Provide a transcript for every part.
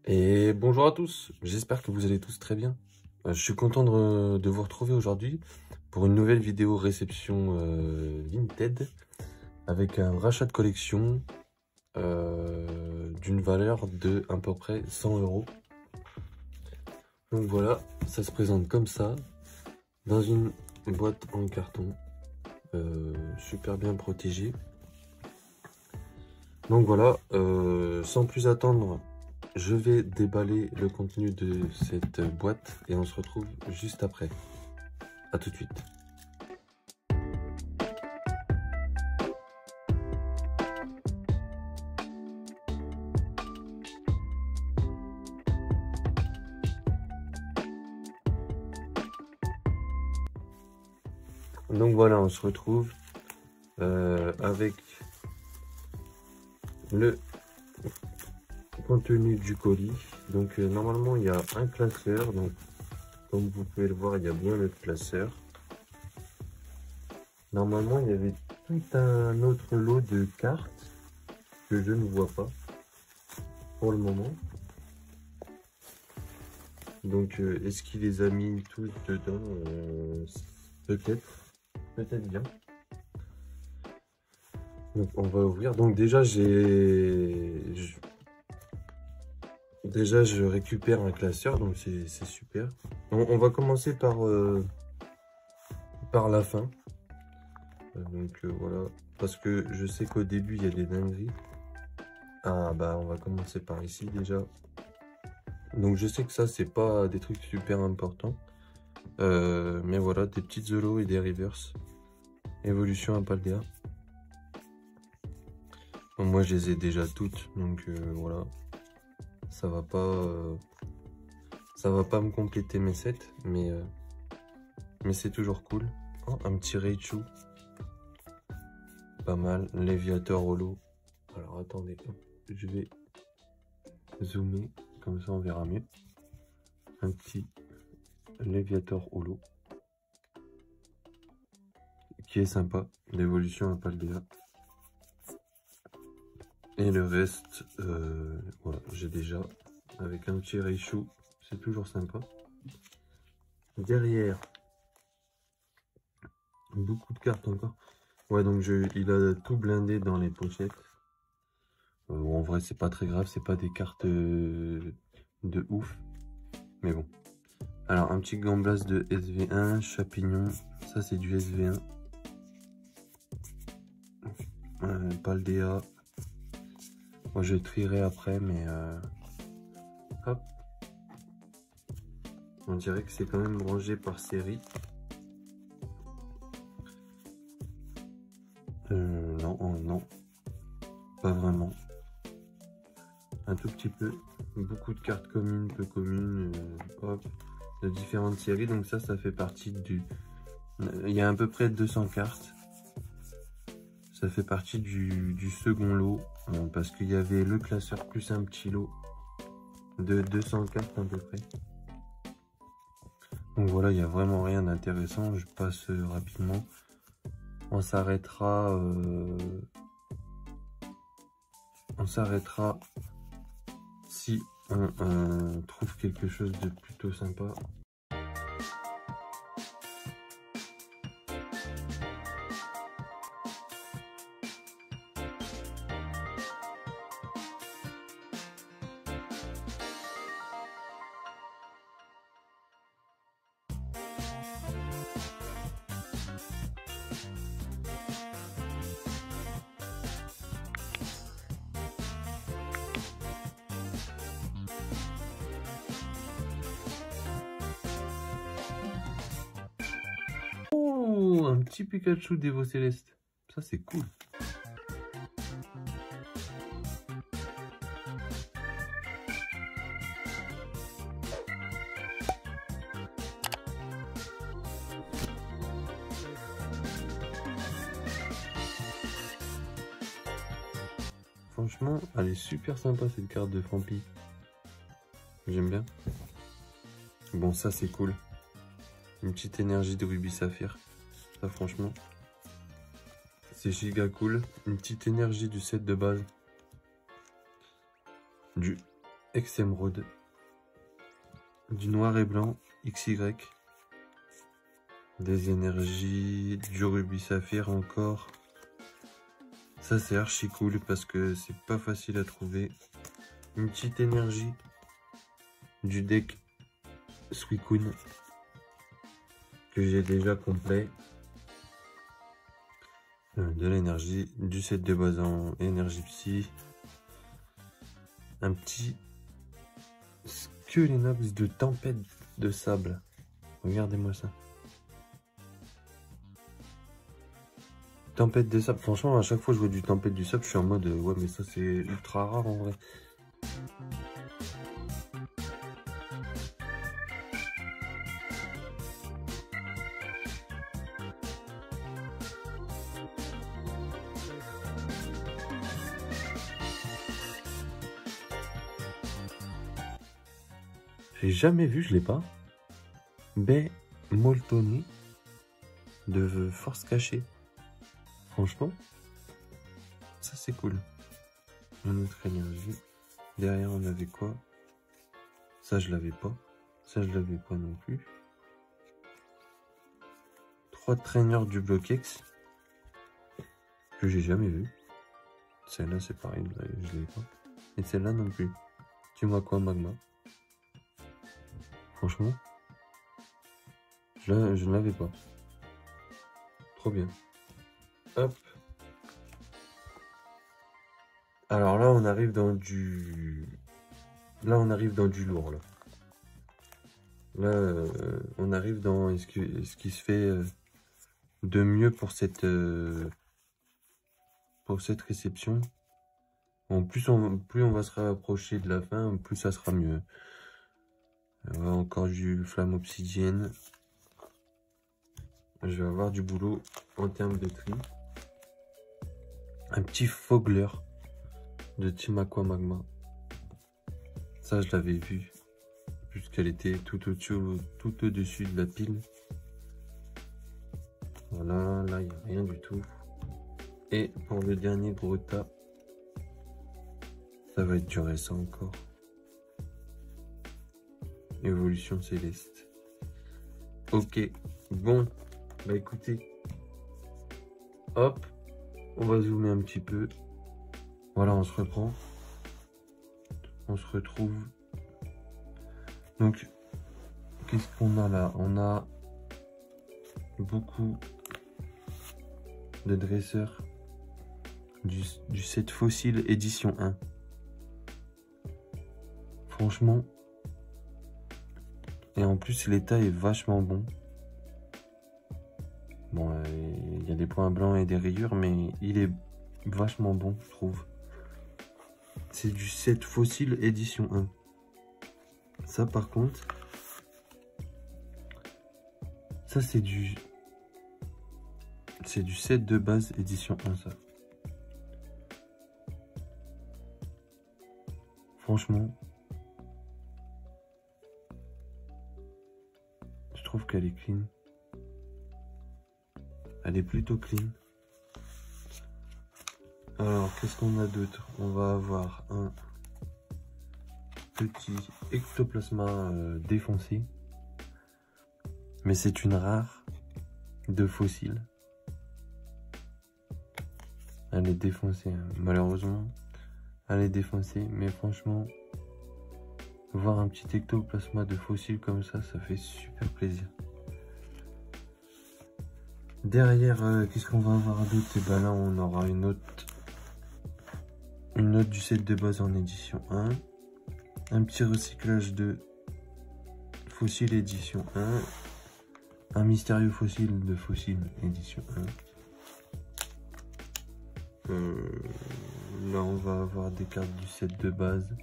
Et bonjour à tous, j'espère que vous allez tous très bien. Je suis content de vous retrouver aujourd'hui pour une nouvelle vidéo réception Vinted avec un rachat de collection d'une valeur de à peu près 100 €. Donc voilà, ça se présente comme ça, dans une boîte en carton, super bien protégée. Donc voilà, sans plus attendre, je vais déballer le contenu de cette boîte et on se retrouve juste après. À tout de suite. Donc voilà, on se retrouve avec le contenu du colis. Donc normalement il y a un classeur, donc comme vous pouvez le voir, il y a bien le classeur. Normalement il y avait tout un autre lot de cartes que je ne vois pas pour le moment. Donc est-ce qu'il les a mis tous dedans? Peut-être bien. Donc on va ouvrir. Donc déjà je récupère un classeur, donc c'est super. On va commencer par la fin. Voilà, parce que je sais qu'au début il y a des dingueries. Ah bah on va commencer par ici déjà. Donc je sais que ça c'est pas des trucs super importants. Mais voilà, des petites Zolo et des reverse. Évolution à Paldea. Bon, moi je les ai déjà toutes, donc voilà. Ça va pas me compléter mes sets, mais c'est toujours cool. Oh, un petit Raichu. Pas mal. Léviator holo. Alors attendez, je vais zoomer, comme ça on verra mieux. Un petit Léviator holo. Qui est sympa. L'évolution à Paldea. Et le reste, voilà, j'ai déjà. Avec un petit Raichu, c'est toujours sympa. Derrière, beaucoup de cartes encore. Ouais, donc il a tout blindé dans les pochettes. En vrai, c'est pas très grave, c'est pas des cartes de ouf. Mais bon. Alors, un petit Gamblas de SV1, Chapignon. Ça, c'est du SV1. Paldea. Moi, je trierai après, mais hop. On dirait que c'est quand même rangé par série. Non, non. Pas vraiment. Un tout petit peu. Beaucoup de cartes communes, peu communes. Hop. De différentes séries. Donc ça fait partie du... Il y a à peu près 200 cartes. Ça fait partie du second lot. Parce qu'il y avait le classeur plus un petit lot de 200 cartes à peu près. Donc voilà, il n'y a vraiment rien d'intéressant. Je passe rapidement. On s'arrêtera si on trouve quelque chose de plutôt sympa. Oh, un petit Pikachu d'Evo Céleste. Ça, c'est cool. Franchement, elle est super sympa cette carte de Fampi. J'aime bien. Bon, ça, c'est cool. Une petite énergie de Rubis Saphir. Ça, franchement, c'est giga cool. Une petite énergie du set de base. Du Ex-émeraude. Du noir et blanc, XY. Des énergies, du rubis saphir encore. Ça c'est archi cool parce que c'est pas facile à trouver. Une petite énergie du deck Suicune que j'ai déjà complet. De l'énergie, du set de base en énergie psy. Un petit Skelenox de tempête de sable. Regardez-moi ça. Tempête de sable, franchement à chaque fois que je vois du tempête du sable, je suis en mode ouais mais ça c'est ultra rare en vrai. J'ai jamais vu, je l'ai pas. Baie Moltoni de force cachée. Franchement, ça c'est cool. Une autre énergie. Derrière on avait quoi? Ça je l'avais pas. Ça je l'avais pas non plus. 3 traîneurs du Bloquex. Que j'ai jamais vu. Celle-là c'est pareil, je l'ai pas. Et celle-là non plus. Timakwa Magma. Franchement, je ne l'avais pas. Trop bien. Hop. Alors là, on arrive dans du... Là, on arrive dans du lourd, là. Là, on arrive dans ce qui se fait de mieux pour cette réception. En plus on va se rapprocher de la fin, plus ça sera mieux. Encore du flamme obsidienne. Je vais avoir du boulot en termes de tri. Un petit fogler de Timakwa Magma. Ça, je l'avais vu. Puisqu'elle était tout au-dessus de la pile. Voilà, là, il n'y a rien du tout. Et pour le dernier gros tas, ça va être du récent encore. Évolution céleste. Ok, bon, bah écoutez, hop, on va zoomer un petit peu. Voilà, on se reprend. On se retrouve. Donc, qu'est-ce qu'on a là? On a beaucoup de dresseurs du set fossile édition 1. Franchement, et en plus l'état est vachement bon. Bon, il y a des points blancs et des rayures, mais il est vachement bon, je trouve. C'est du set fossile édition 1. Ça par contre, ça c'est du set de base édition 1 ça. Franchement, je trouve qu'elle est clean. Elle est plutôt clean. Alors, qu'est-ce qu'on a d'autre? On va avoir un petit ectoplasma défoncé. Mais c'est une rare de fossile. Elle est défoncée, hein. Malheureusement. Elle est défoncée, mais franchement, voir un petit ectoplasma de fossile comme ça, ça fait super plaisir. Derrière, qu'est-ce qu'on va avoir d'autre? Et ben là, on aura une autre du set de base en édition 1. Un petit recyclage de fossile édition 1. Un mystérieux fossile de fossile édition 1. Là, on va avoir des cartes du set de base.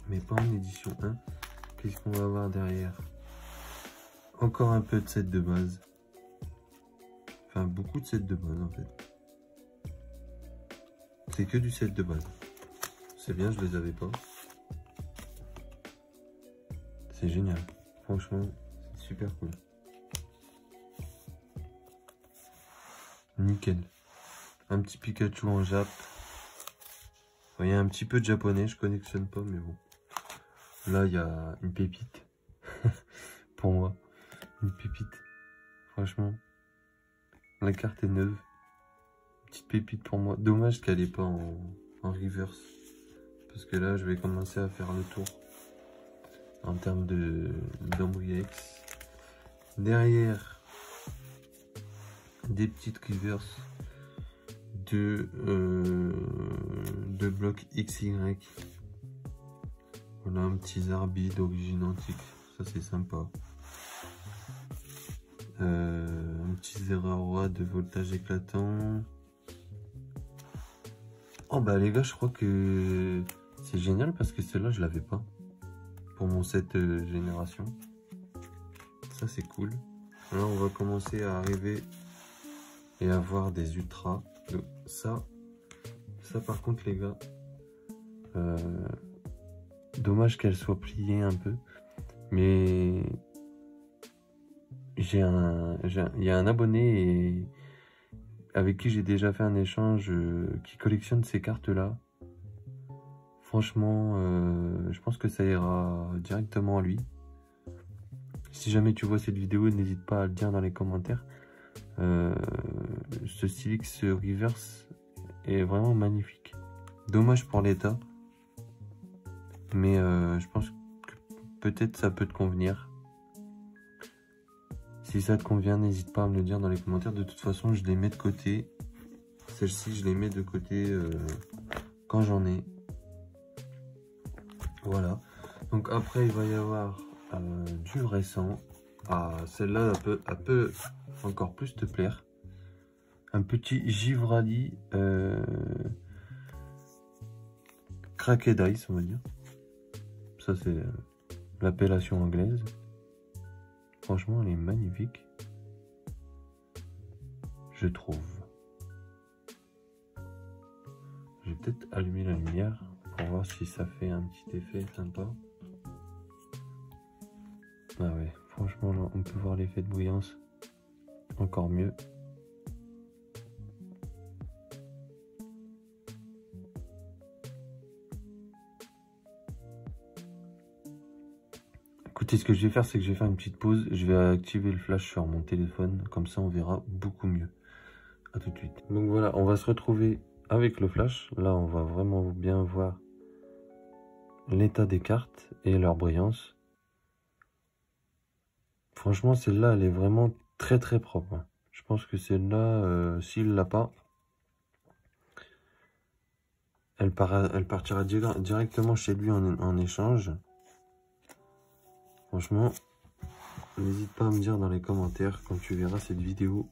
Mais pas en édition 1. Qu'est-ce qu'on va avoir derrière? Encore un peu de set de base. Enfin, beaucoup de sets de base en fait. C'est que du set de base. C'est bien, je les avais pas. C'est génial. Franchement, c'est super cool. Nickel. Un petit Pikachu en Jap. Il y a un petit peu de japonais, je collectionne pas, mais bon. Là, il y a une pépite. Pour moi, une pépite. Franchement, la carte est neuve. Petite pépite pour moi. Dommage qu'elle n'est pas en reverse. Parce que là, je vais commencer à faire le tour. En termes d'Ambriex. Derrière, des petites reverse de blocs XY. Voilà un petit Zarbi d'origine antique. Ça, c'est sympa. Un petit Zeraora de voltage éclatant. Oh bah les gars, je crois que c'est génial parce que celle-là je l'avais pas pour mon set génération. Ça c'est cool. Là on va commencer à arriver et à voir des ultras. Donc, ça par contre les gars, dommage qu'elle soit pliée un peu, mais il y a un abonné avec qui j'ai déjà fait un échange qui collectionne ces cartes là. Franchement, je pense que ça ira directement à lui. Si jamais tu vois cette vidéo, n'hésite pas à le dire dans les commentaires. Ce Silix Reverse est vraiment magnifique. Dommage pour l'état, mais je pense que peut-être ça peut te convenir. Si ça te convient, n'hésite pas à me le dire dans les commentaires. De toute façon, je les mets de côté. Celle-ci, je les mets de côté quand j'en ai. Voilà. Donc après, il va y avoir du récent. Ah, celle-là, elle peut encore plus te plaire. Un petit Givrali Cracked Ice, on va dire. Ça, c'est l'appellation anglaise. Franchement, elle est magnifique. Je trouve. Je vais peut-être allumer la lumière pour voir si ça fait un petit effet sympa. Ah ouais, franchement, là, on peut voir l'effet de brillance. Encore mieux. Écoutez, ce que je vais faire, c'est que je vais faire une petite pause. Je vais activer le flash sur mon téléphone. Comme ça, on verra beaucoup mieux. A tout de suite. Donc voilà, on va se retrouver avec le flash. Là, on va vraiment bien voir l'état des cartes et leur brillance. Franchement, celle-là, elle est vraiment très très propre. Je pense que celle-là, s'il l'a pas, elle partira directement chez lui en échange. Franchement, n'hésite pas à me dire dans les commentaires quand tu verras cette vidéo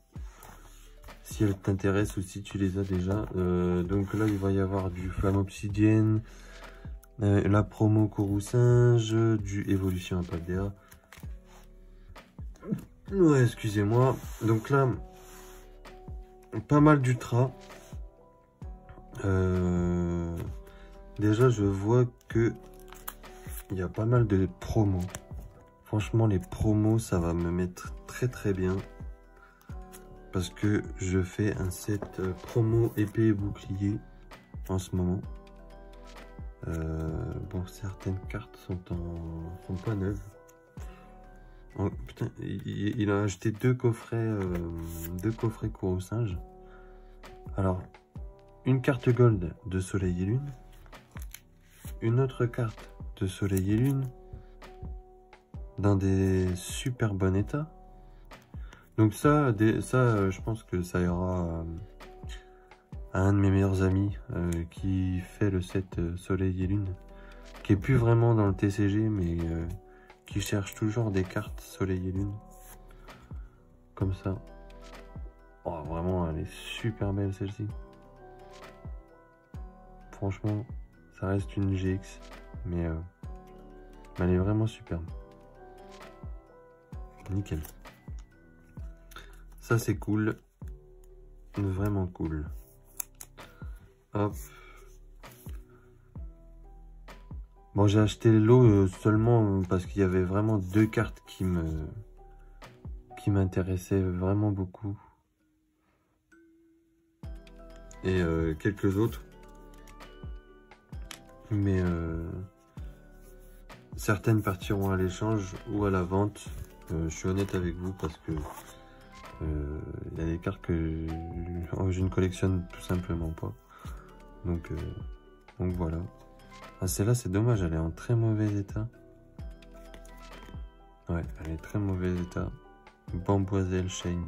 si elle t'intéresse ou si tu les as déjà. Donc là, il va y avoir du Flamme Obsidienne, la promo Courroucinge, du Évolution Apaldea. Ouais, excusez-moi. Donc là, pas mal d'ultra. Déjà, je vois que il y a pas mal de promos. Franchement, les promos, ça va me mettre très très bien. Parce que je fais un set promo épée et bouclier en ce moment. Bon, certaines cartes sont pas neuves. Oh, putain, il a acheté deux coffrets Courroucinge. Alors, une carte gold de Soleil et Lune. Une autre carte de Soleil et Lune. Dans des super bon état. Donc ça, je pense que ça ira à un de mes meilleurs amis qui fait le set Soleil et Lune, qui est plus vraiment dans le TCG, mais qui cherche toujours des cartes Soleil et Lune. Comme ça. Oh, vraiment, elle est super belle celle-ci. Franchement, ça reste une GX, mais elle est vraiment superbe. Nickel. Ça c'est cool. Vraiment cool. Hop. Bon, j'ai acheté le lot seulement parce qu'il y avait vraiment deux cartes qui m'intéressaient vraiment beaucoup. Et quelques autres. Mais certaines partiront à l'échange ou à la vente. Je suis honnête avec vous parce que il y a des cartes que je ne collectionne tout simplement pas. Donc voilà. Ah, celle-là, c'est dommage, elle est en très mauvais état. Ouais, elle est très mauvais état. Bamboiselle Shiny.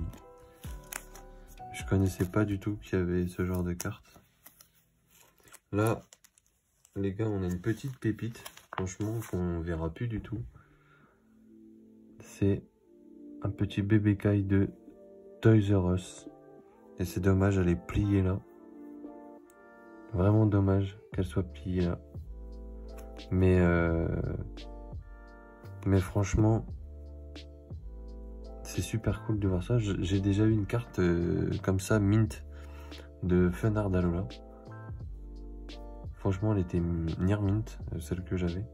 Je connaissais pas du tout qu'il y avait ce genre de carte. Là, les gars, on a une petite pépite, franchement, qu'on verra plus du tout. C'est un petit bébé caille de Toys R Us. Et c'est dommage, elle est pliée là. Vraiment dommage qu'elle soit pliée là. Mais franchement, c'est super cool de voir ça. J'ai déjà eu une carte comme ça, mint, de Funard Alola. Franchement, elle était near mint, celle que j'avais.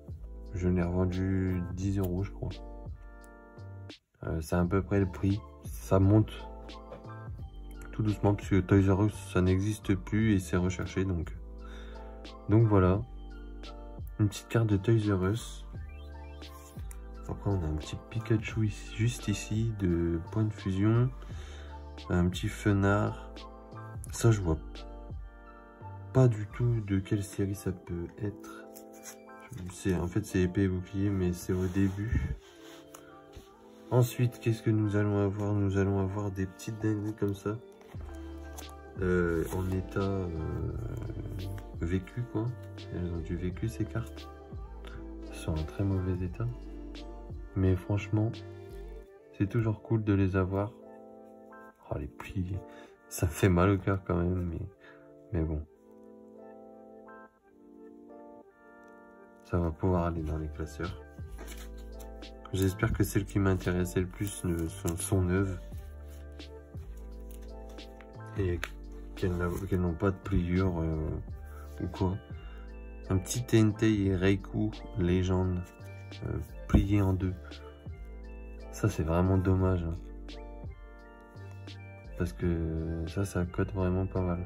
Je l'ai revendue 10 €, je crois. C'est à peu près le prix. Ça monte tout doucement, puisque Toys R Us, ça n'existe plus et c'est recherché. Donc voilà. Une petite carte de Toys R Us. Après, on a un petit Pikachu juste ici, de Point de Fusion. Un petit Fenard. Ça, je vois pas du tout de quelle série ça peut être. En fait, c'est épée et bouclier, mais c'est au début. Ensuite, qu'est-ce que nous allons avoir? Nous allons avoir des petites dingueries comme ça. En état vécu, quoi. Elles ont du vécu, ces cartes. Elles sont en très mauvais état. Mais franchement, c'est toujours cool de les avoir. Oh, les plis, ça fait mal au cœur quand même, mais bon. Ça va pouvoir aller dans les classeurs. J'espère que celles qui m'intéressaient le plus sont neuves. Et qu'elles n'ont pas de pliure ou quoi. Un petit Entei Reiku Légende plié en deux. Ça, c'est vraiment dommage. Hein. Parce que ça cote vraiment pas mal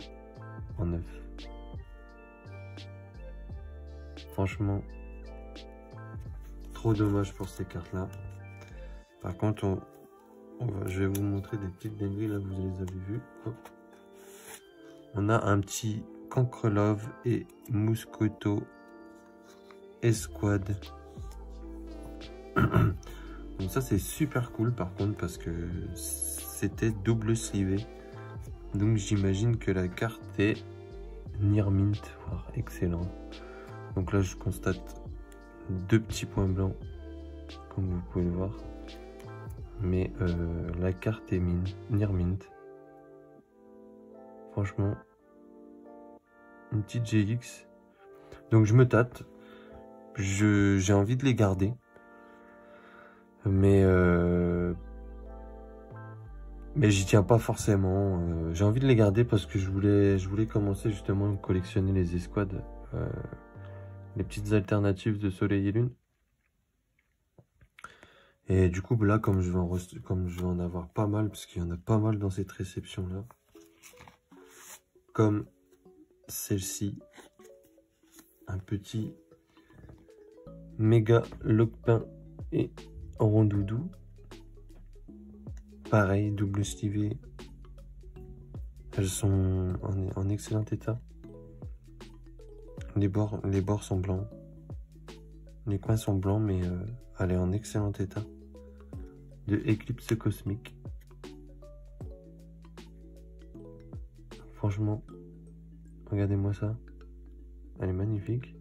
en neuf. Franchement, trop dommage pour ces cartes-là. Par contre, je vais vous montrer des petites dingueries, là, vous les avez vues. Hop. On a un petit Cancrelove et Mousqueto Esquad. Donc ça, c'est super cool, par contre, parce que c'était double slivé. Donc j'imagine que la carte est near mint, voire excellente. Donc là, je constate deux petits points blancs, comme vous pouvez le voir. Mais la carte est near mint. Franchement, une petite GX. Donc je me tâte. J'ai envie de les garder. Mais j'y tiens pas forcément. J'ai envie de les garder parce que je voulais commencer justement à collectionner les escouades. Les petites alternatives de Soleil et Lune. Et du coup, là, comme je vais en avoir pas mal, parce qu'il y en a pas mal dans cette réception-là, comme celle-ci, un petit méga Lockpin et Rondoudou. Pareil, double slivé. Elles sont en excellent état. Les bords sont blancs. Les coins sont blancs, mais elle est en excellent état. De Éclipse Cosmique. Franchement, regardez-moi ça. Elle est magnifique.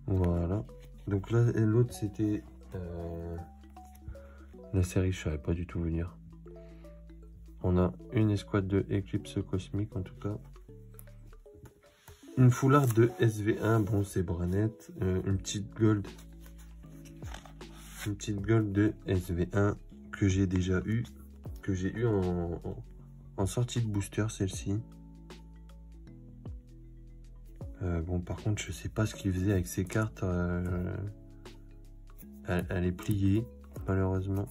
Voilà. Donc là, l'autre, c'était la série, je savais pas du tout vous dire. On a une escouade de Éclipse Cosmique, en tout cas. Une foulard de SV1, bon c'est Branette, une petite gold de SV1 que j'ai déjà eu, en sortie de booster, celle-ci. Bon par contre je sais pas ce qu'il faisait avec ces cartes, elle est pliée malheureusement.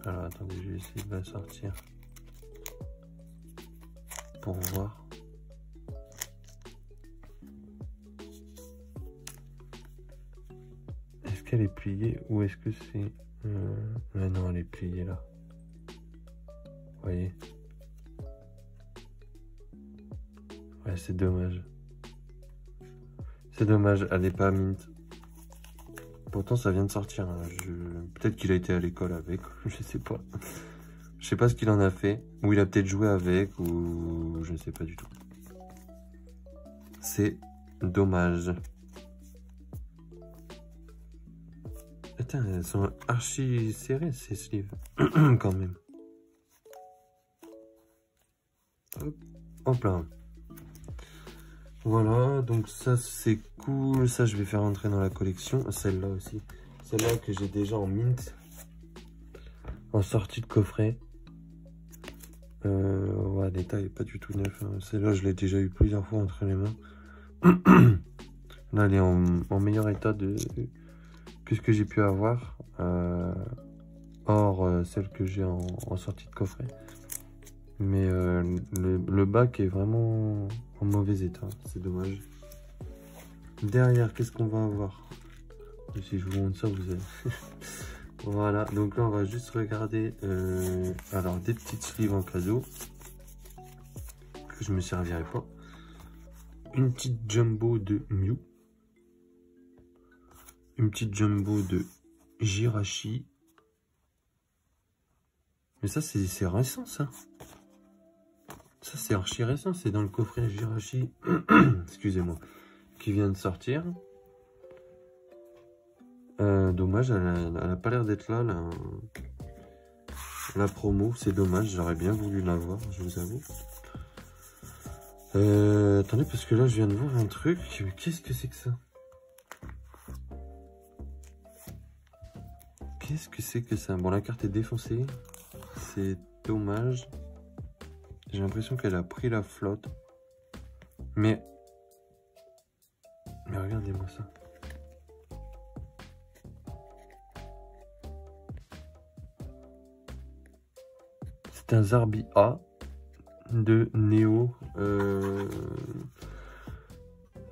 Alors attendez, je vais essayer de la sortir pour voir. qu'elle est pliée ou est-ce que c'est... non, elle est pliée là. Vous voyez? Ouais, c'est dommage. C'est dommage, elle n'est pas mint. Pourtant, ça vient de sortir. Hein. Peut-être qu'il a été à l'école avec, je sais pas. Je sais pas ce qu'il en a fait. Ou il a peut-être joué avec, ou je ne sais pas du tout. C'est dommage. Attends, elles sont archi serrées ces sleeves. Quand même. Hop, hop là. Voilà, donc ça c'est cool. Ça je vais faire entrer dans la collection. Celle-là aussi. Celle-là que j'ai déjà en mint. En sortie de coffret. Ouais, détail pas du tout neuf. Hein. Celle-là je l'ai déjà eu plusieurs fois entre les mains. Là elle est en meilleur état que ce que j'ai pu avoir. Or celle que j'ai en sortie de coffret. Mais le bac est vraiment en mauvais état, c'est dommage. Derrière, qu'est-ce qu'on va avoir? Si je vous montre ça, vous allez... Voilà, donc là on va juste regarder alors des petites sleeves en cadeau que je me servirai pas. Une petite jumbo de Mew. Une petite jumbo de Jirachi. Mais ça c'est récent ça. Ça c'est archi récent, c'est dans le coffret Jirachi, excusez-moi, qui vient de sortir. Dommage, elle a pas l'air d'être là, la promo, c'est dommage, j'aurais bien voulu l'avoir, je vous avoue. Attendez, parce que là je viens de voir un truc, qu'est-ce que c'est que ça? Qu'est-ce que c'est que ça? Bon, la carte est défoncée, c'est dommage. J'ai l'impression qu'elle a pris la flotte. Mais regardez-moi ça. C'est un Zarbi A de Neo.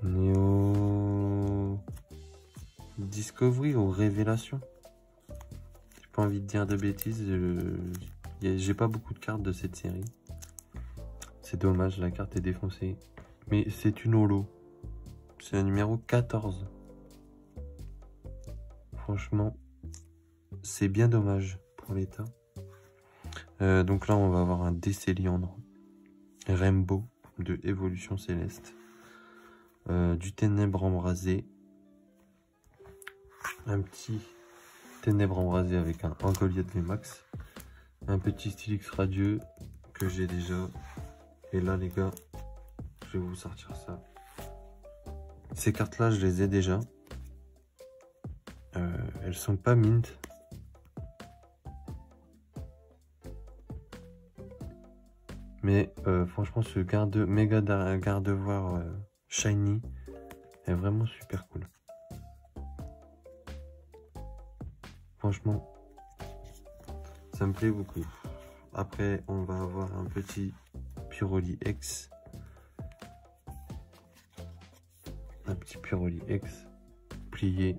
Neo Discovery ou Révélation. J'ai pas envie de dire de bêtises. J'ai pas beaucoup de cartes de cette série. C'est dommage, la carte est défoncée. Mais c'est une holo. C'est le numéro 14. Franchement, c'est bien dommage pour l'état. Donc là, on va avoir un Décéliandre Rainbow de Évolution Céleste. Du Ténèbre Embrasé. Un petit Ténèbre Embrasé avec un collier de VMAX. Un petit Stylix Radieux que j'ai déjà. Et là, les gars, je vais vous sortir ça. Ces cartes-là, je les ai déjà. Elles sont pas mint. Mais franchement, ce méga garde-voir shiny est vraiment super cool. Franchement, ça me plaît beaucoup. Après, on va avoir un petit Puroli X. Un petit Puroli X plié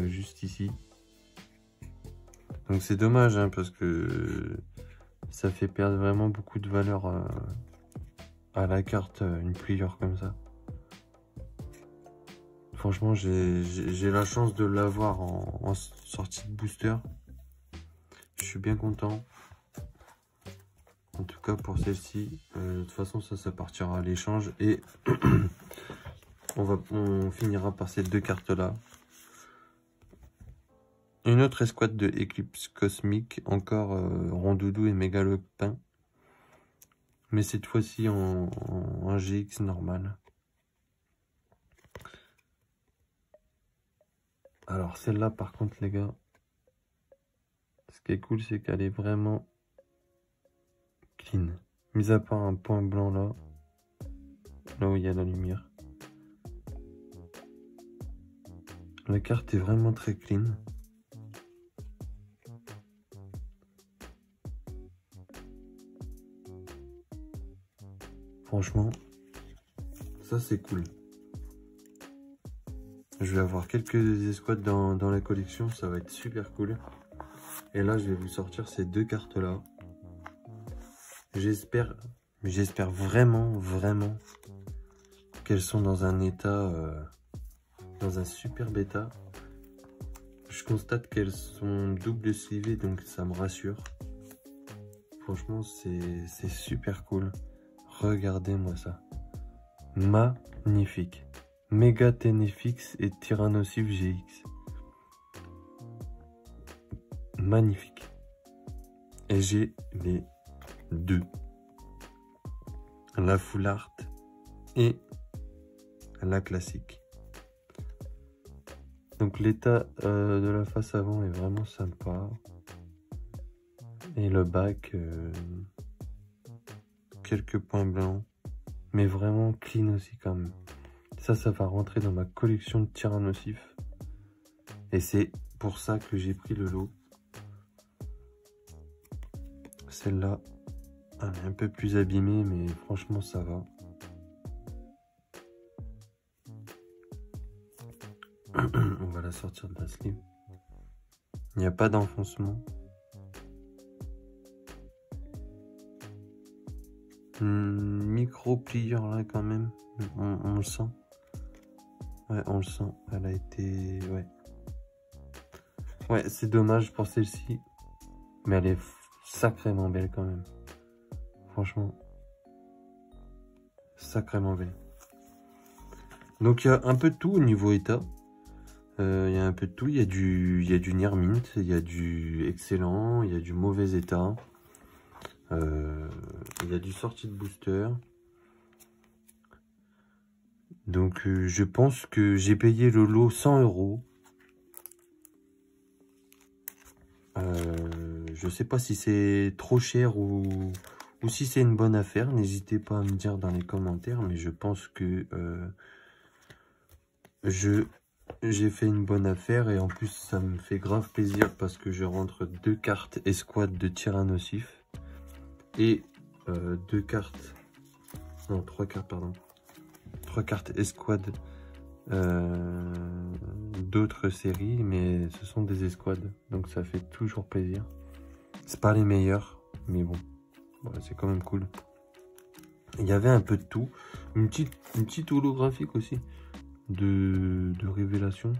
juste ici. Donc c'est dommage hein, parce que ça fait perdre vraiment beaucoup de valeur à la carte, une pliure comme ça. Franchement, j'ai la chance de l'avoir en sortie de booster. Je suis bien content. En tout cas pour celle-ci. De toute façon, ça partira à l'échange. Et on finira par ces deux cartes-là. Une autre escouade de Éclipse Cosmique. Encore Rondoudou et Mégalopin. Mais cette fois-ci en GX normal. Alors celle-là par contre les gars, ce qui est cool c'est qu'elle est vraiment clean. Mis à part un point blanc là où il y a la lumière. La carte est vraiment très clean. Franchement, ça c'est cool. Je vais avoir quelques escouades dans la collection, ça va être super cool. Et là, je vais vous sortir ces deux cartes-là. J'espère vraiment qu'elles sont dans un état, dans un super bêta. Je constate qu'elles sont double slivées, donc ça me rassure. Franchement, c'est super cool. Regardez-moi ça. Magnifique. Méga Ténéfix et Tyrannosif GX. Magnifique. Et j'ai les deux. La full art et la classique. Donc l'état de la face avant est vraiment sympa. Et le bac, quelques points blancs. Mais vraiment clean aussi quand même. Ça va rentrer dans ma collection de Tyrannosif. Et c'est pour ça que j'ai pris le lot. Celle-là, elle est un peu plus abîmée, mais franchement ça va. On va la sortir de la sleeve. Il n'y a pas d'enfoncement. Micro plieur là quand même. On le sent. Ouais, on le sent. Elle a été... Ouais, c'est dommage pour celle-ci. Mais elle est sacrément belle quand même. Franchement. Sacrément belle. Donc il y a un peu de tout au niveau état. Il y a un peu de tout. Il y a du near mint, il y a du excellent, il y a du mauvais état. Il y a du sortie de booster. Donc je pense que j'ai payé le lot 100 €. Je sais pas si c'est trop cher ou si c'est une bonne affaire. N'hésitez pas à me dire dans les commentaires, mais je pense que j'ai fait une bonne affaire et en plus ça me fait grave plaisir parce que je rentre 2 cartes escouade de Tyrannosif et 2 cartes, non 3 cartes pardon, 3 cartes escouade d'autres séries, mais ce sont des escouades donc ça fait toujours plaisir. C'est pas les meilleurs mais bon, voilà, c'est quand même cool. Il y avait un peu de tout, une petite holographique aussi de révélation.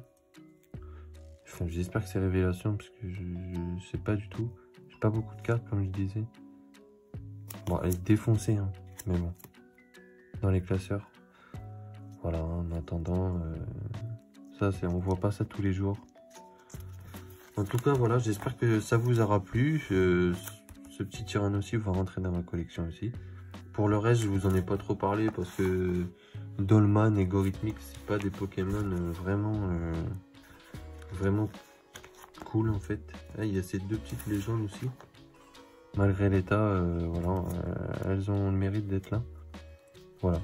Enfin, j'espère que c'est révélation parce que je sais pas du tout. J'ai pas beaucoup de cartes comme je disais. Bon, elle est défoncée, hein, mais bon. Dans les classeurs. Voilà, en attendant, ça c'est, on voit pas ça tous les jours. En tout cas, voilà, j'espère que ça vous aura plu. Ce petit Tyrannosif va rentrer dans ma collection aussi. Pour le reste, je vous en ai pas trop parlé parce que Dolman et Gorithmix, c'est pas des Pokémon vraiment cool en fait. Ah, il y a ces deux petites légendes aussi. Malgré l'état, voilà, elles ont le mérite d'être là. Voilà.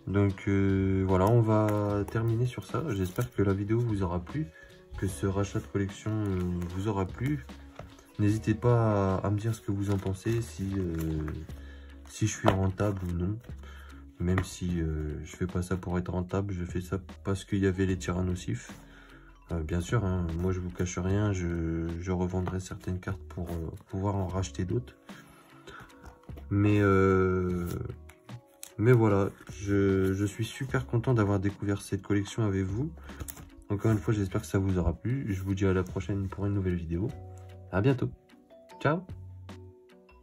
Donc voilà, on va terminer sur ça. J'espère que la vidéo vous aura plu, que ce rachat de collection vous aura plu. N'hésitez pas à me dire ce que vous en pensez, si je suis rentable ou non. Même si je fais pas ça pour être rentable, je fais ça parce qu'il y avait les Tyrannosifs. Bien sûr, hein, moi je vous cache rien, je revendrai certaines cartes pour pouvoir en racheter d'autres. Mais voilà, je suis super content d'avoir découvert cette collection avec vous. Encore une fois, j'espère que ça vous aura plu. Je vous dis à la prochaine pour une nouvelle vidéo. À bientôt. Ciao.